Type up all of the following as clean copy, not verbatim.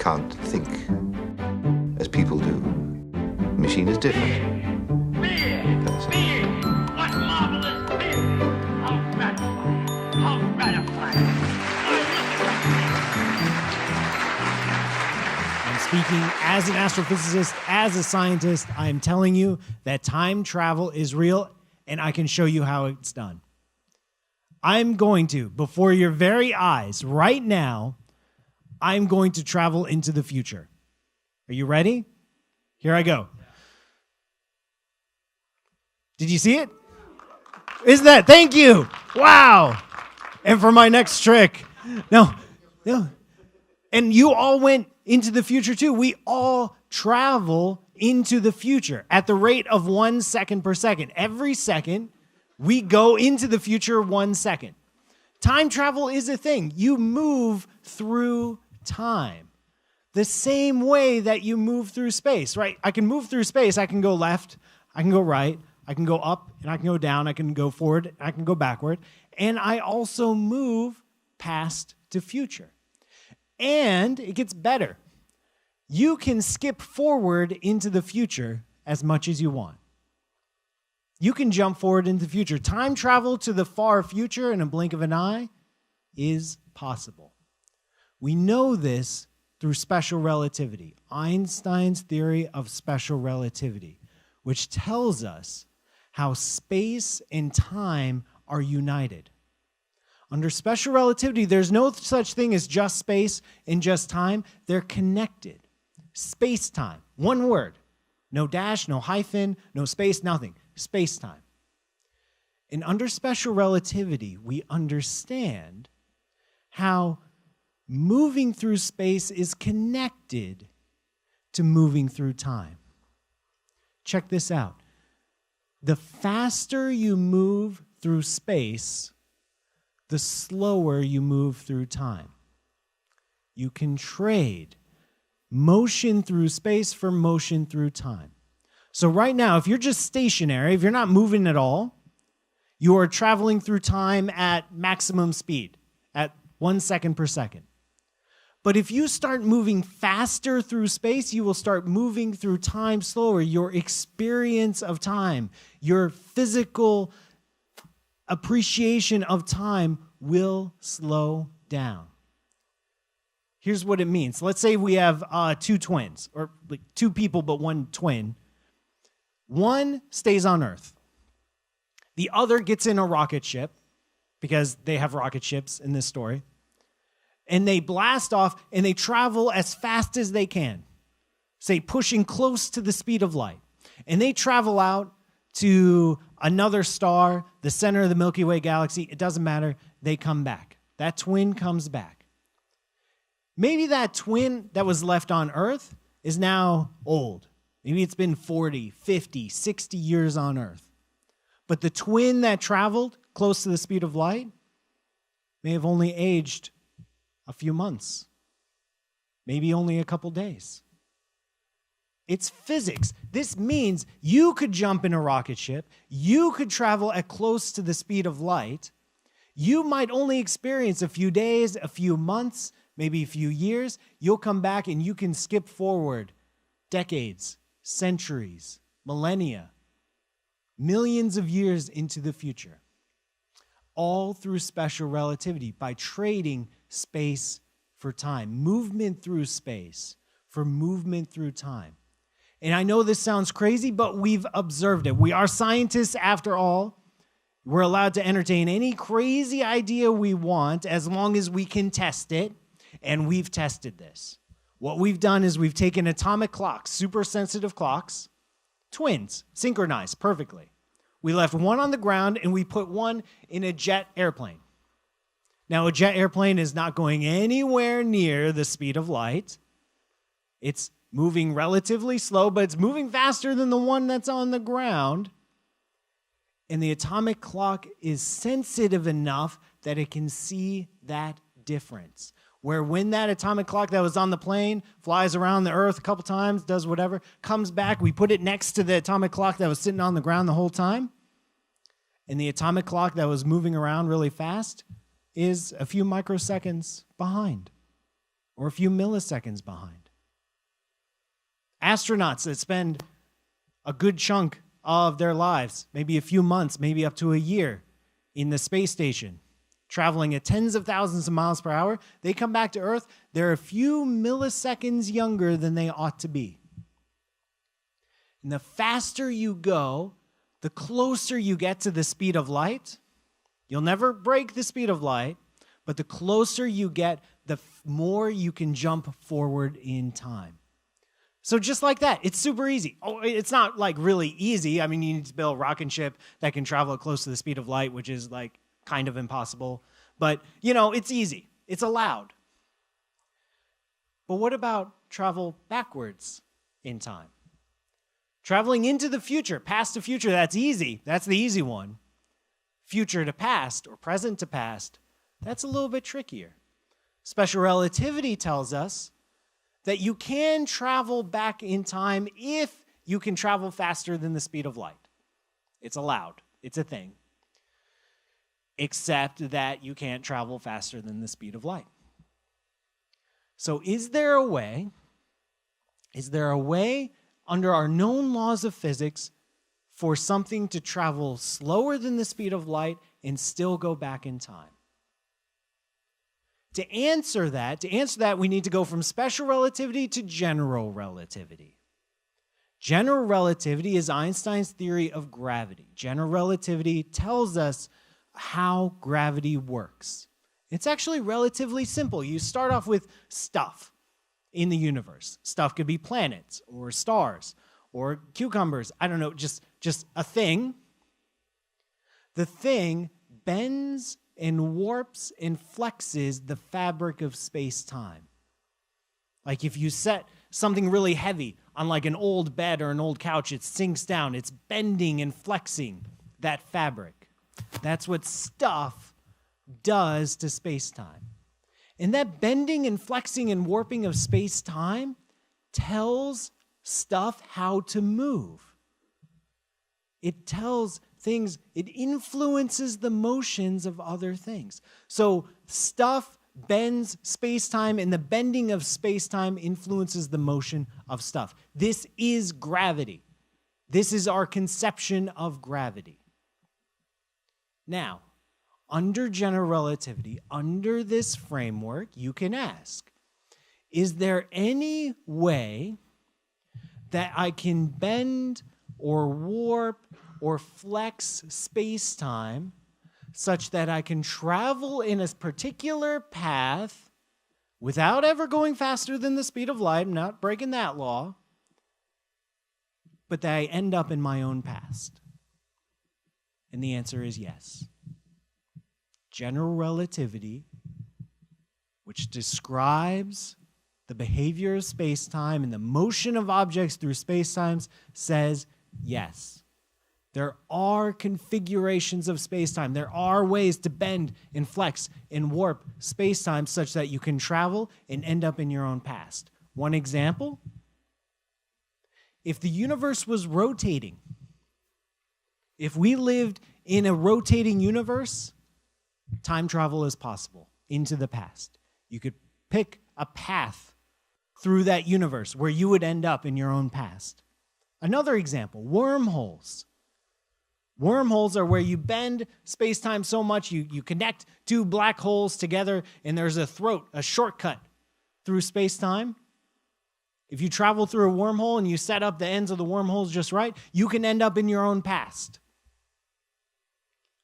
can't think as people do. The machine is different. Being, what marvelous being! How gratifying! How gratifying! I'm speaking as an astrophysicist, as a scientist. I'm telling you that time travel is real, and I can show you how it's done. I'm going to, before your very eyes, right now, I'm going to travel into the future. Are you ready? Here I go. Did you see it? Isn't that? Thank you. Wow. And for my next trick. No. And you all went into the future too. We all travel into the future at the rate of 1 second per second. Every second, we go into the future 1 second. Time travel is a thing. You move through time the same way that you move through space, right? I can move through space. I can go left. I can go right. I can go up and I can go down. I can go forward. And I can go backward. And I also move past to future. And it gets better. You can skip forward into the future as much as you want. You can jump forward into the future. Time travel to the far future in a blink of an eye is possible. We know this through special relativity, Einstein's theory of special relativity, which tells us how space and time are united. Under special relativity, there's no such thing as just space and just time. They're connected. Space-time, one word. No dash, no hyphen, no space, nothing. Space-time. And under special relativity, we understand how moving through space is connected to moving through time. Check this out. The faster you move through space, the slower you move through time. You can trade motion through space for motion through time. So right now, if you're just stationary, if you're not moving at all, you are traveling through time at maximum speed, at 1 second per second. But if you start moving faster through space, you will start moving through time slower. Your experience of time, your physical appreciation of time will slow down. Here's what it means. Let's say we have two twins, or like two people but one twin. One stays on Earth. The other gets in a rocket ship, because they have rocket ships in this story. And they blast off, and they travel as fast as they can, say pushing close to the speed of light. And they travel out to another star, the center of the Milky Way galaxy. It doesn't matter. They come back. That twin comes back. Maybe that twin that was left on Earth is now old. Maybe it's been 40, 50, 60 years on Earth. But the twin that traveled close to the speed of light may have only aged a few months, maybe only a couple days. It's physics. This means you could jump in a rocket ship, you could travel at close to the speed of light, you might only experience a few days, a few months, maybe a few years. You'll come back and you can skip forward decades, centuries, millennia, millions of years into the future, all through special relativity by trading space for time, movement through space for movement through time. And I know this sounds crazy, but we've observed it. We are scientists after all. We're allowed to entertain any crazy idea we want as long as we can test it, and we've tested this. What we've done is we've taken atomic clocks, super sensitive clocks, twins, synchronized perfectly. We left one on the ground and we put one in a jet airplane. Now, a jet airplane is not going anywhere near the speed of light. It's moving relatively slow, but it's moving faster than the one that's on the ground. And the atomic clock is sensitive enough that it can see that difference. Where when that atomic clock that was on the plane flies around the Earth a couple times, does whatever, comes back, we put it next to the atomic clock that was sitting on the ground the whole time, and the atomic clock that was moving around really fast is a few microseconds behind. or a few milliseconds behind. Astronauts that spend a good chunk of their lives, maybe a few months, maybe up to a year, in the space station, traveling at tens of thousands of miles per hour, they come back to Earth, they're a few milliseconds younger than they ought to be. And the faster you go, the closer you get to the speed of light. You'll never break the speed of light, but the closer you get, the more you can jump forward in time. So just like that, it's super easy. Oh, it's not like really easy. I mean, you need to build a rocket ship that can travel close to the speed of light, which is like kind of impossible. But, it's easy. It's allowed. But what about travel backwards in time? Traveling into the future, past to future, that's easy. That's the easy one. Future to past or present to past, that's a little bit trickier. Special relativity tells us that you can travel back in time if you can travel faster than the speed of light. It's allowed. It's a thing. Except that you can't travel faster than the speed of light. So is there a way under our known laws of physics for something to travel slower than the speed of light and still go back in time? To answer that, we need to go from special relativity to general relativity. General relativity is Einstein's theory of gravity. General relativity tells us how gravity works. It's actually relatively simple. You start off with stuff in the universe. Stuff could be planets or stars or cucumbers. I don't know, just a thing. The thing bends and warps and flexes the fabric of space-time. Like if you set something really heavy on like an old bed or an old couch, it sinks down. It's bending and flexing that fabric. That's what stuff does to space-time. And that bending and flexing and warping of space-time tells stuff how to move. It tells things, it influences the motions of other things. So stuff bends space-time, and the bending of space-time influences the motion of stuff. This is gravity. This is our conception of gravity. Now, under general relativity, under this framework, you can ask, is there any way that I can bend or warp or flex space-time such that I can travel in a particular path without ever going faster than the speed of light? I'm not breaking that law. But that I end up in my own past. And the answer is yes. General relativity, which describes the behavior of space-time and the motion of objects through space-times, says yes. There are configurations of space-time. There are ways to bend and flex and warp space-time such that you can travel and end up in your own past. One example, if the universe was rotating, if we lived in a rotating universe, time travel is possible into the past. You could pick a path through that universe where you would end up in your own past. Another example, wormholes. Wormholes are where you bend space-time so much you connect two black holes together and there's a shortcut through space-time. If you travel through a wormhole and you set up the ends of the wormholes just right, you can end up in your own past.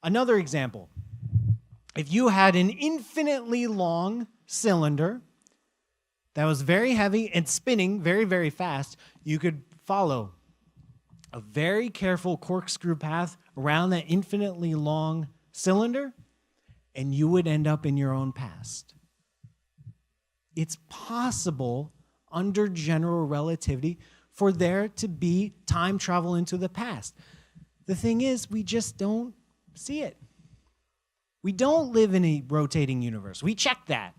Another example, if you had an infinitely long cylinder that was very heavy and spinning very, very fast, you could follow a very careful corkscrew path around that infinitely long cylinder, and you would end up in your own past. It's possible under general relativity for there to be time travel into the past. The thing is, we just don't see it. We don't live in a rotating universe. We checked that.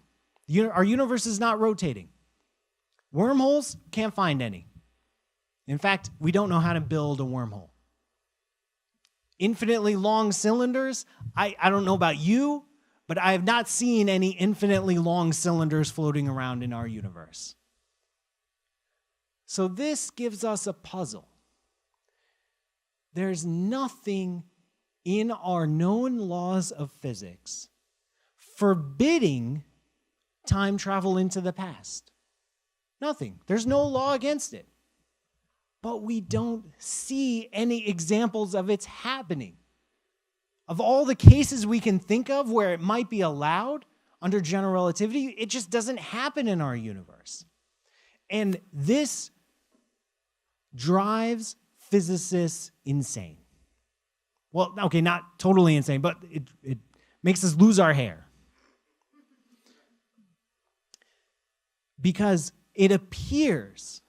Our universe is not rotating. Wormholes, can't find any. In fact, we don't know how to build a wormhole. Infinitely long cylinders, I don't know about you, but I have not seen any infinitely long cylinders floating around in our universe. So this gives us a puzzle. There's nothing in our known laws of physics forbidding time travel into the past. Nothing. There's no law against it. But we don't see any examples of it's happening. Of all the cases we can think of where it might be allowed under general relativity, it just doesn't happen in our universe. And this drives physicists insane. Well, okay, not totally insane, but it makes us lose our hair. Because it appears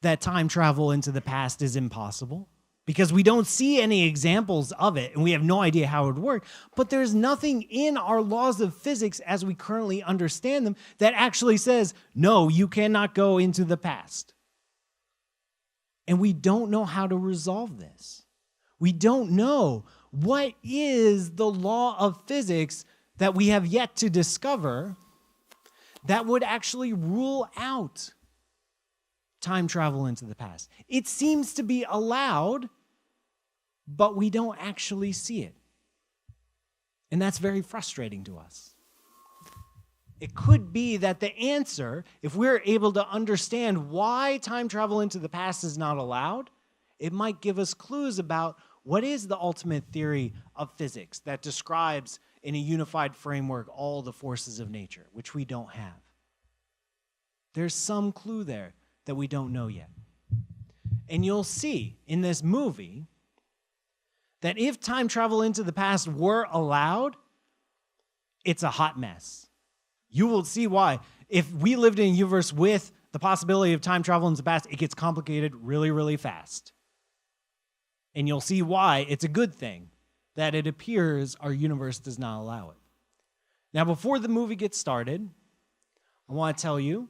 that time travel into the past is impossible, because we don't see any examples of it, and we have no idea how it would work. But there's nothing in our laws of physics as we currently understand them that actually says, no, you cannot go into the past. And we don't know how to resolve this. We don't know what is the law of physics that we have yet to discover that would actually rule out time travel into the past. It seems to be allowed, but we don't actually see it. And that's very frustrating to us. It could be that the answer, if we're able to understand why time travel into the past is not allowed, it might give us clues about what is the ultimate theory of physics that describes in a unified framework all the forces of nature, which we don't have. There's some clue there that we don't know yet. And you'll see in this movie that if time travel into the past were allowed, it's a hot mess. You will see why. If we lived in a universe with the possibility of time travel into the past, it gets complicated really, really fast. And you'll see why it's a good thing that it appears our universe does not allow it. Now, before the movie gets started, I want to tell you,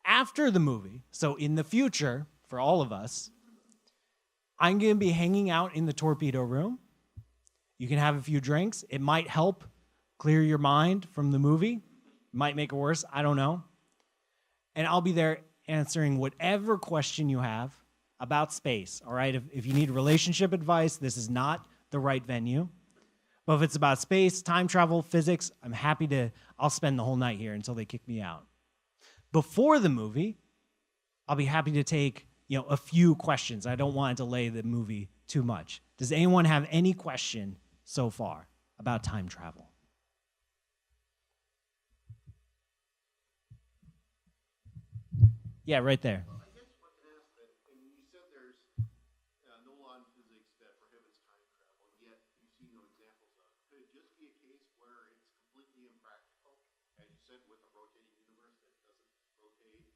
after the movie, so in the future, for all of us, I'm going to be hanging out in the torpedo room. You can have a few drinks. It might help clear your mind from the movie. It might make it worse. I don't know. And I'll be there answering whatever question you have about space, all right? If you need relationship advice, this is not the right venue. But if it's about space, time travel, physics, I'll spend the whole night here until they kick me out. Before the movie, I'll be happy to take, a few questions. I don't want to delay the movie too much. Does anyone have any question so far about time travel? Yeah, right there. I guess one can ask that, and you said there's no law in physics that prohibits time travel, yet you see no examples of it. Could it just be a case where it's completely impractical, as you said, with a rotating universe that doesn't rotate?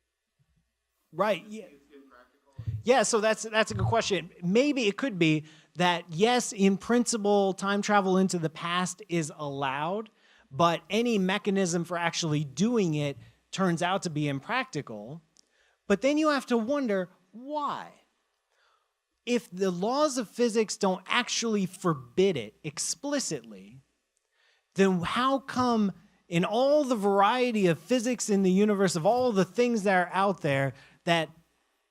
Right. Yeah. It's impractical. Yeah. So that's a good question. Maybe it could be that yes, in principle, time travel into the past is allowed, but any mechanism for actually doing it turns out to be impractical. But then you have to wonder why. If the laws of physics don't actually forbid it explicitly, then how come in all the variety of physics in the universe, of all the things that are out there, that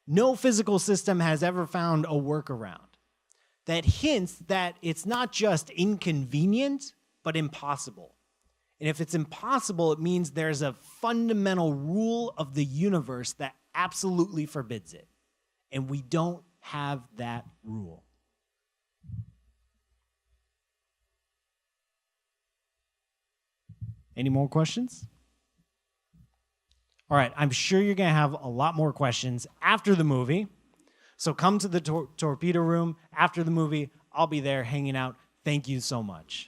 no physical system has ever found a workaround? That hints that it's not just inconvenient, but impossible. And if it's impossible, it means there's a fundamental rule of the universe that absolutely forbids it. And we don't have that rule. Any more questions? All right, I'm sure you're going to have a lot more questions after the movie. So come to the torpedo room after the movie. I'll be there hanging out. Thank you so much.